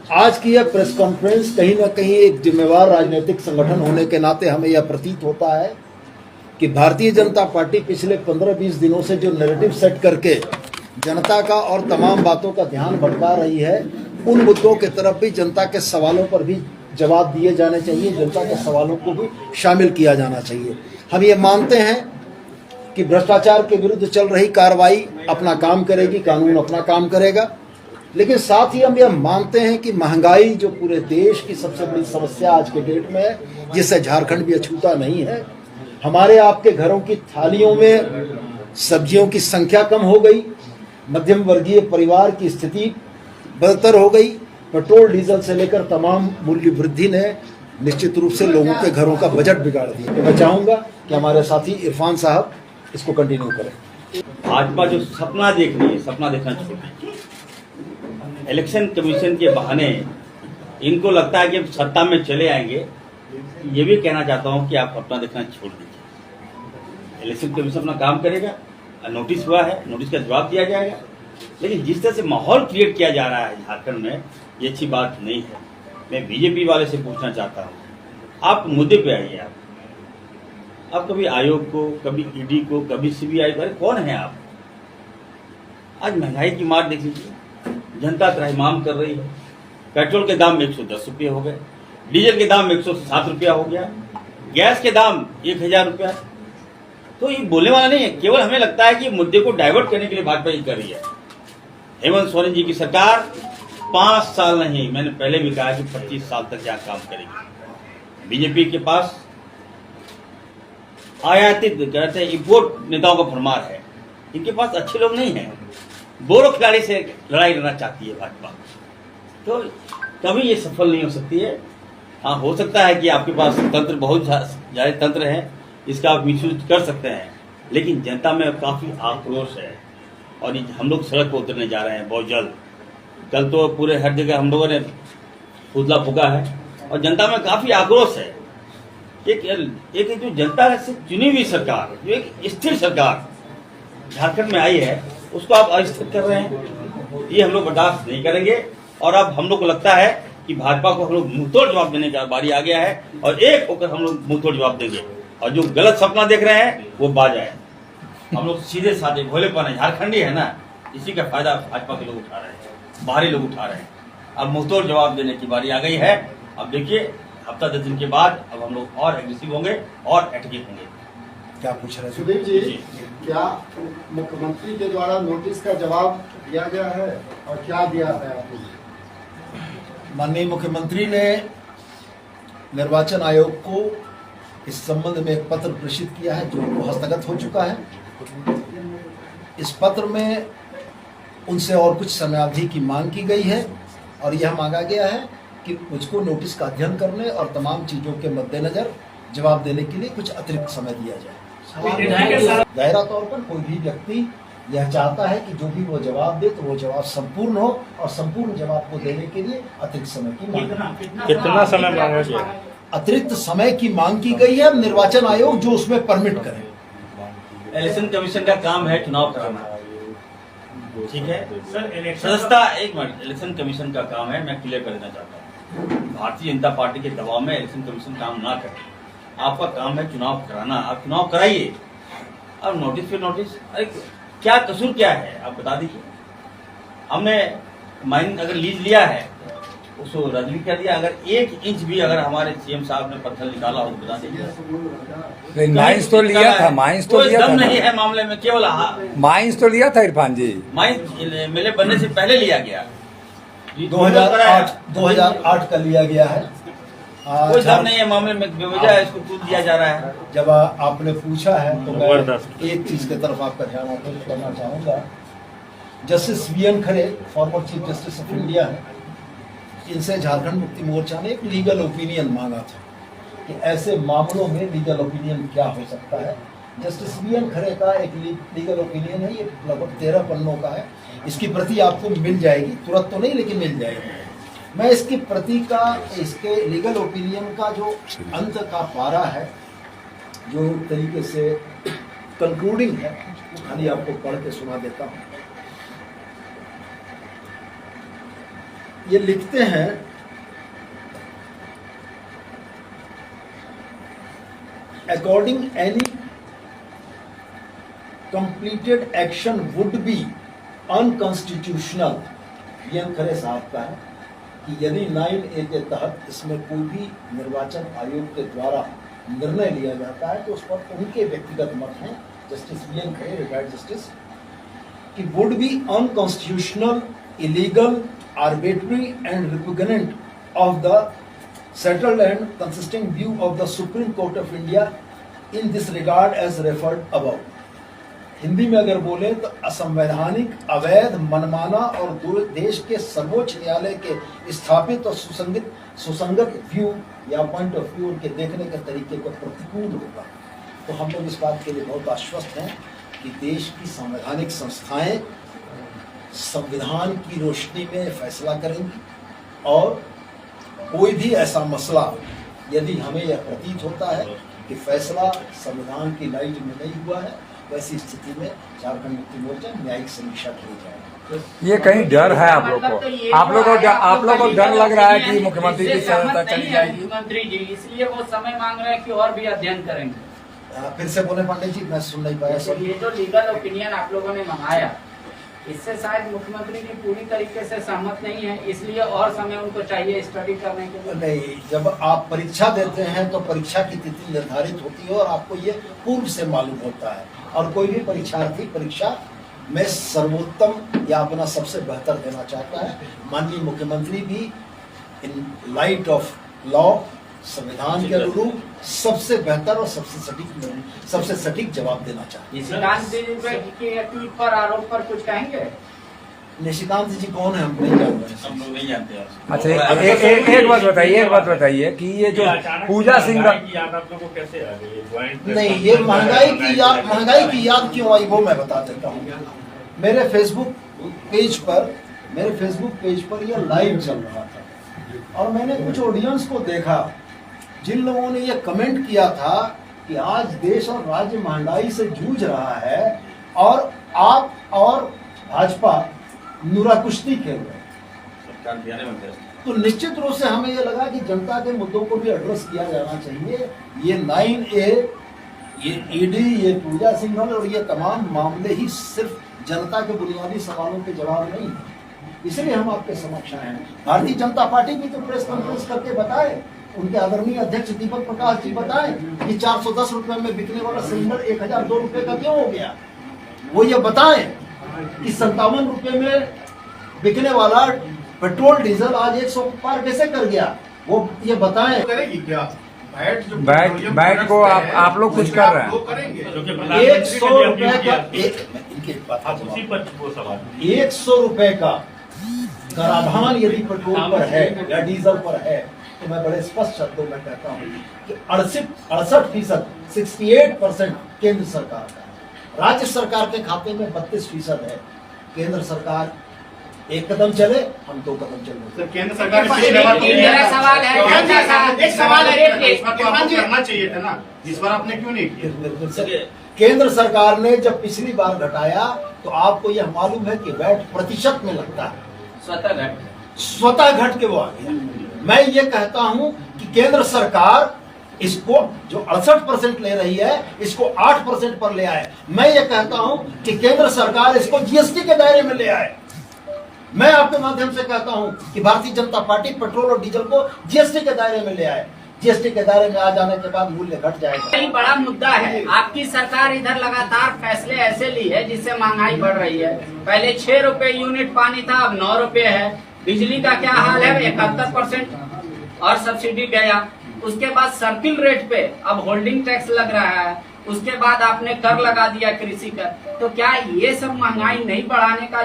आज की यह प्रेस कॉन्फ्रेंस कहीं ना कहीं एक जिम्मेवार राजनीतिक संगठन होने के नाते हमें यह प्रतीत होता है कि भारतीय जनता पार्टी पिछले 15-20 दिनों से जो नैरेटिव सेट करके जनता का और तमाम बातों का ध्यान भटका रही है, उन मुद्दों की तरफ भी जनता के सवालों पर भी जवाब दिए जाने चाहिए, जनता के सवालों को भी शामिल किया जाना चाहिए। हम ये मानते हैं कि भ्रष्टाचार के विरुद्ध चल रही कार्रवाई अपना काम करेगी, कानून अपना काम करेगा, लेकिन साथ ही हम यह मानते हैं कि महंगाई जो पूरे देश की सबसे बड़ी समस्या आज के डेट में है, जिससे झारखंड भी अछूता नहीं है। हमारे आपके घरों की थालियों में सब्जियों की संख्या कम हो गई, मध्यम वर्गीय परिवार की स्थिति बदतर हो गई, पेट्रोल डीजल से लेकर तमाम मूल्य वृद्धि ने निश्चित रूप से लोगों के घरों का बजट बिगाड़ दिया। तो मैं चाहूँगा कि हमारे साथी इरफान साहब इसको कंटिन्यू करें। भाजपा जो सपना देख रही है, सपना देखना छोड़ दी। इलेक्शन कमीशन के बहाने इनको लगता है कि सत्ता में चले आएंगे। ये भी कहना चाहता हूं कि आप सपना देखना छोड़ दीजिए। इलेक्शन कमीशन अपना काम करेगा, नोटिस हुआ है, नोटिस का जवाब दिया जाएगा, लेकिन जिस तरह से माहौल क्रिएट किया जा रहा है झारखंड में, ये अच्छी बात नहीं है। मैं बीजेपी वाले से पूछना चाहता हूँ, आप मुद्दे पे आइए। आप कभी आयोग को, कभी ईडी को, कभी सीबीआई को, अरे कौन है आप? आज महंगाई की मार देख लीजिए, जनता त्राहिमाम कर रही है। पेट्रोल के दाम 110 रुपये हो गए, डीजल के दाम 107 रुपया हो गया, गैस के दाम 1000 रुपया। तो ये बोलने वाला नहीं है, केवल हमें लगता है कि मुद्दे को डाइवर्ट करने के लिए भाजपा ये कर रही है। हेमंत सोरेन जी की सरकार 5 साल नहीं, मैंने पहले भी कहा कि 25 साल तक यहाँ काम करेगी। बीजेपी के पास आयातित कहते हैं इम्पोर्ट नेताओं का भरमार है, इनके पास अच्छे लोग नहीं हैं। बोरो खिलाड़ी से लड़ाई लड़ना चाहती है भाजपा, तो कभी ये सफल नहीं हो सकती है। हाँ, हो सकता है कि आपके पास तंत्र बहुत ज्यादा तंत्र है, इसका आप मिसयूज कर सकते हैं, लेकिन जनता में काफी आक्रोश है और हम लोग सड़क पर उतरने जा रहे हैं बहुत जल्द। कल तो पूरे हर जगह हम लोगों ने पुतला फूका है और जनता में काफी आक्रोश है। एक जो जनता से चुनी हुई सरकार, जो एक स्थिर सरकार झारखंड में आई है, उसको आप अस्थिर कर रहे हैं। ये हम लोग बर्दाश्त नहीं करेंगे और अब हम लोग को लगता है कि भाजपा को हम लोग मुंहतोड़ जवाब देने का बारी आ गया है और एक होकर हम लोग मुंहतोड़ जवाब देंगे। और जो गलत सपना देख रहे हैं वो बाज आए। हम लोग सीधे साधे भोलेपन है, झारखंडी है ना, इसी का फायदा भाजपा के लोग उठा रहे हैं, बाहरी लोग उठा रहे हैं। अब मुंहतोड़ जवाब देने की बारी आ गई है। अब देखिए, हफ्ता 10 दिन के बाद अब हम लोग और एग्रेसिव होंगे और एटकिक होंगे। क्या पूछ रहे हैं सुदीप जी, क्या मुख्यमंत्री के द्वारा नोटिस का जवाब दिया गया है और क्या दिया है आपने? माननीय मुख्यमंत्री ने निर्वाचन आयोग को इस संबंध में एक पत्र प्रेषित किया है जो हस्तगत हो चुका है। इस पत्र में उनसे और कुछ समयावधि की मांग की गई है और यह मांगा गया है कि मुझको नोटिस का अध्ययन करने और तमाम चीज़ों के मद्देनजर जवाब देने के लिए कुछ अतिरिक्त समय दिया जाए। दायरा तौर पर कोई भी व्यक्ति यह चाहता है कि जो भी वो जवाब दे तो वो जवाब संपूर्ण हो और संपूर्ण जवाब को देने के लिए अतिरिक्त समय की मांग। कितना समय मांगा गया? अतिरिक्त समय की मांग की गई है। निर्वाचन आयोग जो उसमें परमिट करे। इलेक्शन कमीशन का काम है चुनाव कराना, ठीक है सर। सदस्यता, एक मिनट, इलेक्शन कमीशन का काम है, मैं क्लियर कर देना चाहता हूँ। भारतीय जनता पार्टी के दबाव में इलेक्शन कमीशन काम ना करे। आपका काम है चुनाव कराना, आप चुनाव कराइए। अब नोटिस पे नोटिस, अरे क्या कसूर क्या है आप बता दीजिए। हमने माइन अगर लीज लिया है उसको रद्द भी कर दिया। अगर 1 इंच भी अगर हमारे सीएम साहब ने पत्थर निकाला हो तो बता दीजिए। माइंस तो लिया था, माइंस तो लिया था, नहीं है मामले में, केवल माइंस तो लिया था इरफान जी। माइंस मेले बनने से पहले लिया गया, 2008 का लिया गया है। कोई दम नहीं है मामले में, बेवजह इसको कूद दिया जा रहा है। जब आपने पूछा है तो मैं एक चीज की तरफ आपका ध्यान आकर्षित करना चाहूंगा। Justice V N Khare, former chief justice of India है, इनसे झारखंड मुक्ति मोर्चा ने एक लीगल ओपिनियन मांगा था कि ऐसे मामलों में लीगल ओपिनियन क्या हो सकता है। जस्टिस वीएन खरे का एक लीगल ओपिनियन है, ये लगभग 13 पन्नों का है। इसकी प्रति आपको मिल जाएगी, तुरंत तो नहीं लेकिन मिल जाएगी। मैं इसकी प्रति का, इसके लीगल ओपिनियन का जो अंत का पारा है, जो तरीके से कंक्लूडिंग है, खाली आपको पढ़ के सुना देता हूँ। ये लिखते हैं according any completed action would be unconstitutional. ये खरे साहब का है कि यदि 9A के तहत इसमें कोई भी निर्वाचन आयोग के द्वारा निर्णय लिया जाता है तो उस पर उनके व्यक्तिगत मत हैं, जस्टिस वी.एन. खरे, रिटायर्ड जस्टिस, कि would be unconstitutional, illegal, arbitrary and repugnant of the settled and consisting view of the Supreme Court of India in this regard as referred above। Hindi में अगर बोले तो असंवैधानिक, अवैध, मनमाना और देश के सर्वोच्च न्यायालय के स्थापित और सुसंगत व्यू या पॉइंट ऑफ व्यू उनके देखने के तरीके को प्रतिकूल होगा। तो हम लोग इस बात के लिए बहुत आश्वस्त हैं कि देश की संवैधानिक संस्थाएं संविधान की रोशनी में फैसला करेंगी और कोई भी ऐसा मसला यदि हमें यह प्रतीत होता है कि फैसला संविधान की लाइट में नहीं हुआ है, वैसी स्थिति में झारखंड मुक्ति मोर्चा न्यायिक समीक्षा की जाएगी। ये कहीं डर है आप लोग को? आप लोग को डर लग रहा है कि मुख्यमंत्री की सहायता चली जाएगी? मुख्यमंत्री जी इसलिए वो समय मांग रहे हैं कि और भी अध्ययन करेंगे। फिर से बोले पांडे जी, मैं सुन नहीं पाया सर। ये जो लीगल ओपिनियन आप लोगों ने मंगाया, इससे शायद मुख्यमंत्री जी पूरी तरीके से सहमत नहीं है, इसलिए और समय उनको चाहिए स्टडी करने के लिए। नहीं, जब आप परीक्षा देते हैं तो परीक्षा की तिथि निर्धारित होती है और आपको ये पूर्व से मालूम होता है, और कोई भी परीक्षार्थी परीक्षा में सर्वोत्तम या अपना सबसे बेहतर देना चाहता है। माननीय मुख्यमंत्री भी इन लाइट ऑफ लॉ, संविधान के अनुरूप सबसे बेहतर और सबसे सटीक जवाब देना चाहते हैं। निशिकांत जी के ट्वीट पर, आरोप पर कुछ कहेंगे? निशिकांत जी कौन है, हम नहीं जानते। हम लोग नहीं जानते। अच्छा, एक बात बताइए कि ये जो पूजा सिंह आप लोगों को कैसे आ गई? नहीं, ये महंगाई की याद क्यों आई वो मैं बता देता हूँ। मेरे फेसबुक पेज पर ये लाइव चल रहा था और मैंने कुछ ऑडियंस को देखा जिन लोगों ने ये कमेंट किया था कि आज देश और राज्य महंगाई से जूझ रहा है और आप और भाजपा नुरा कुश्ती खेल रहे हैं। तो निश्चित रूप से हमें ये लगा कि जनता के मुद्दों को भी एड्रेस किया जाना चाहिए। ये 9A, ये ईडी, ये पूजा सिंघल और ये तमाम मामले ही सिर्फ जनता के बुनियादी सवालों के जवाब नहीं है, इसलिए हम आपके समक्ष आए हैं। भारतीय जनता पार्टी भी तो प्रेस कॉन्फ्रेंस करके बताए, उनके आदरणीय अध्यक्ष दीपक प्रकाश जी बताए कि 410 रुपए में बिकने वाला सिलेंडर 1002 रुपए का क्यों हो गया। वो ये बताएं कि 57 रुपए में बिकने वाला पेट्रोल डीजल आज 100 पार कैसे कर गया, वो ये बताएं। करेगी क्या बैठ को आप लोग कुछ कर रहे हैं? 100 रुपए का 100 रुपए का कराधान यदि पेट्रोल पर है या डीजल पर है तो मैं बड़े स्पष्ट शब्दों में कहता हूँ कि 68% 68% केंद्र सरकार का है, राज्य सरकार के खाते में 32% है। केंद्र सरकार एक कदम चले, हम 2 कदम चले। केंद्र सरकार मेरा सवाल है, एक सवाल है, करना चाहिए था ना, इस बार आपने क्यों नहीं किया? केंद्र सरकार ने जब पिछली बार घटाया तो आपको यह मालूम है कि वैट प्रतिशत में लगता है, स्वतः घट के वो आ गया। मैं ये कहता हूं कि केंद्र सरकार इसको जो 68% ले रही है इसको 8% पर ले आए। मैं ये कहता हूं कि केंद्र सरकार इसको जीएसटी के दायरे में ले आए। मैं आपके माध्यम से कहता हूं कि भारतीय जनता पार्टी पेट्रोल और डीजल को जीएसटी के दायरे में ले आए। जीएसटी के दायरे में आ जाने के बाद मूल्य घट जाएगा। यही बड़ा मुद्दा है। आपकी सरकार इधर लगातार फैसले ऐसे ली है जिससे महंगाई बढ़ रही है। पहले 6 रुपए यूनिट पानी था, अब 9 रुपए है। बिजली का क्या हाल है, 71% और सब्सिडी गया। उसके बाद सर्किल रेट पे अब होल्डिंग टैक्स लग रहा है। उसके बाद आपने कर लगा दिया कृषि कर। तो क्या ये सब महंगाई नहीं बढ़ाने का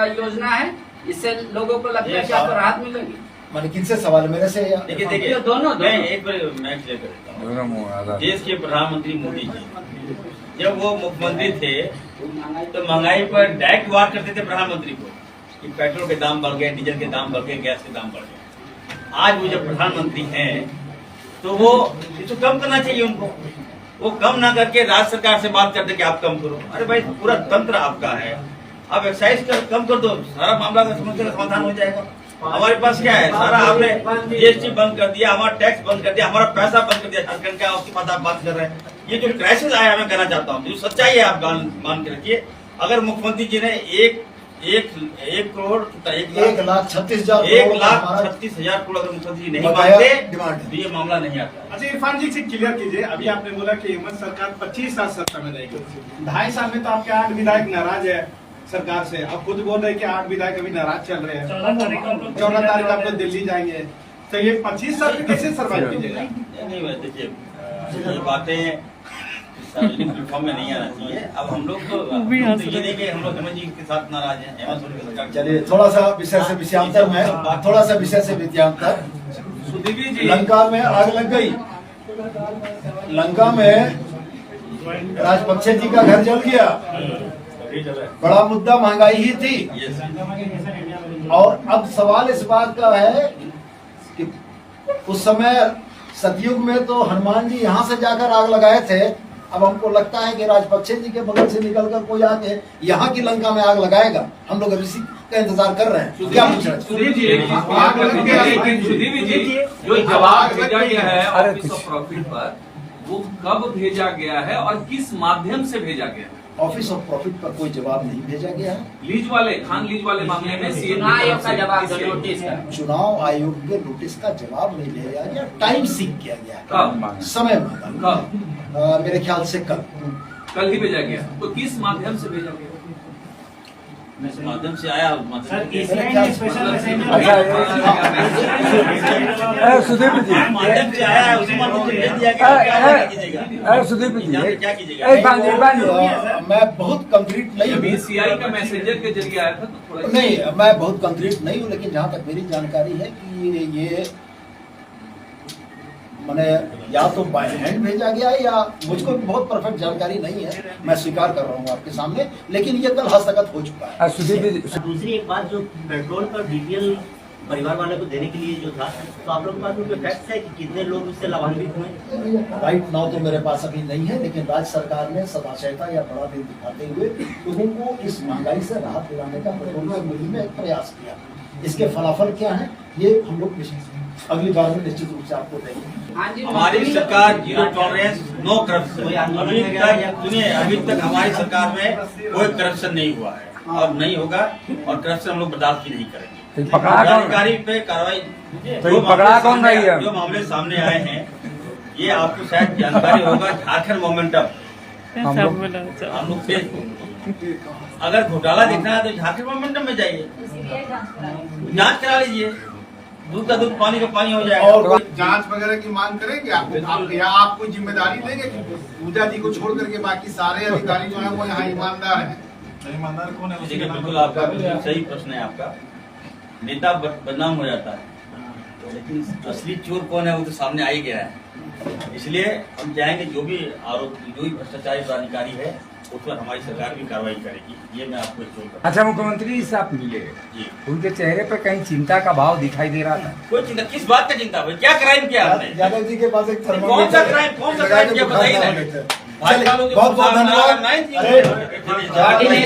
योजना है? इससे लोगों को लगता है कि आपको राहत मिलेगी। मैंने किनसे सवाल, मेरे से या देखिए दोनों मैं एक बार मैं क्लियर करता हूँ। देश के प्रधानमंत्री मोदी जी जब वो मुख्यमंत्री थे तो महंगाई पर डायरेक्ट वार करते थे प्रधानमंत्री को कि पेट्रोल के दाम बढ़ गए, डीजल के दाम बढ़ गए, गैस के दाम बढ़ गए। आज वो जब प्रधानमंत्री हैं तो वो इसको कम करना चाहिए उनको। वो कम ना करके राज्य सरकार से बात करते कि आप कम करो। अरे भाई पूरा तंत्र आपका है, आप एक्साइज कम कर दो, सारा मामला का समस्या का समाधान हो जाएगा। हमारे पास क्या है? सारा आपने जीएसटी बंद कर दिया, हमारा टैक्स बंद कर दिया, हमारा पैसा बंद कर दिया झारखंड का, उसके बाद आप बात कर रहे हैं। ये जो क्राइसिस आया, मैं कहना चाहता हूँ, जो सच्चाई है आप मान के रखिए। अगर मुख्यमंत्री जी ने एक करोड़ 1,36,000 1,36,000 करोड़ अगर मुख्यमंत्री जी नहीं बकाया मानते डिमांड है। तो ये मामला नहीं आता। अच्छा इरफान जी से क्लियर कीजिए, अभी आपने बोला कि हेमंत सरकार 25 साल सत्ता में रहेगी, 2.5 साल में तो आपके 8 विधायक नाराज है सरकार से। आप खुद बोल रहे हैं कि 8 विधायक अभी नाराज चल रहे हैं। 14 तारीख आप लोग दिल्ली जाएंगे, तो ये 25 साल में कैसे सर्वाइव कीजिएगा? नहीं देखिए, ये बातें सार्वजनिक प्लेटफॉर्म में नहीं आना चाहिए। अब हम लोग तो ये नहीं कि हम लोग हेमंत जी के साथ नाराज हैं, हेमंत सोरेन की सरकार। चलिए थोड़ा सा विषय से विषयांतर में, थोड़ा सा विषय से विषयांतर। लंका में आग लग गई, लंका में राजपक्षे जी का घर जल गया, बड़ा मुद्दा महंगाई ही थी। और अब सवाल इस बात का है कि उस समय सतयुग में तो हनुमान जी यहाँ से जाकर आग लगाए थे। अब हमको लगता है कि राजपक्षे जी के बगल से निकलकर कोई आके यहाँ की लंका में आग लगाएगा। हम लोग अब इसी का इंतजार कर रहे हैं। क्या पूछ रहे हैं? सुधीर जी, जो जवाब भेजा गया है ऑफिस ऑफ प्रॉफिट पर, वो कब भेजा गया है और किस माध्यम से भेजा गया है? ऑफिस ऑफ प्रॉफिट पर कोई जवाब नहीं भेजा गया है। लीज वाले खान लीज वाले मामले में सीएम चुनाव आयोग का जवाब दो, नोटिस का। चुनाव आयोग के नोटिस का जवाब नहीं भेजा गया, टाइम सीख किया गया, कब समय मांगा। मेरे ख्याल से कल ही भेजा गया, तो किस माध्यम से भेजा गया? इस माध्यम से आया, सुदीप जी, माध्यम से आया, उसी माध्यम से भेज दिया गया। क्या कीजिएगा? सुदीप जी, क्या कीजिएगा? मैं बहुत कंक्रीट नहीं हूँ। बीसीआई का मैसेंजर के जरिए आया था, तो थोड़ा नहीं, मैं बहुत कंक्रीट नहीं हूँ, लेकिन जहाँ तक मेरी जानकारी है कि ये मैंने या तो बाय हैंड भेजा गया है, या मुझको भी बहुत परफेक्ट जानकारी नहीं है, मैं स्वीकार कर रहा हूँ आपके सामने, लेकिन ये कल हस्तगत हो चुका है। दूसरी एक बात, जो पेट्रोल पर बीपीएल परिवार वाले को देने के लिए जो था, तो आप लोगों के पास कोई फैक्ट्स है कि कितने लोग इससे लाभान्वित हुए? राइट नाउ तो मेरे पास अभी नहीं है, लेकिन राज्य सरकार ने सदाशयता या बड़ा दिल दिखाते हुए लोगों को इस महंगाई से राहत दिलाने का पेट्रोल के मूल्य में एक प्रयास किया। इसके फलाफल क्या है, ये हम लोग अगली बार में निश्चित रूप से आपको देंगे। हमारी सरकार जीरो टॉलरेंस, नो करप्शन। अभी तक हमारी सरकार में कोई करप्शन नहीं हुआ है और नहीं होगा, और करप्शन हम लोग बर्दाश्त भी नहीं करेंगे। अधिकारी पे कार्रवाई, जो मामले सामने आए हैं, ये आपको शायद जानकारी होगा। झारखंड मोमेंटम हम लोग अगर घोटाला देखना है तो झारखंड मोमेंटम में जाइए, जांच करा लीजिए, दूध का दूध पानी का पानी हो जाएगा। और जांच वगैरह की मांग करेंगे आपको जिम्मेदारी देंगे कि पूजा जी को छोड़ करके बाकी सारे अधिकारी जो है वो यहाँ ईमानदार है? ईमानदार कौन है? देखिए, बिल्कुल आपका बिल्कुल सही प्रश्न है आपका। नेता बदनाम हो जाता है, लेकिन असली चोर कौन है वो तो सामने आ ही गया है। इसलिए हम चाहेंगे जो भी आरोप, जो भी भ्रष्टाचारी पदाधिकारी है, उस पर हमारी सरकार भी कार्रवाई करेगी। ये मैं आपको श्योर। अच्छा, मुख्यमंत्री से आप मिले जी, उनके चेहरे पर कहीं चिंता का भाव दिखाई दे रहा था? कोई चिंता, किस बात का चिंता भाई? क्या क्राइम किया आपने? यादव जी के पास एक कौन सा क्राइम किया बताइए ना। बहुत बहुत धन्यवाद। नहीं,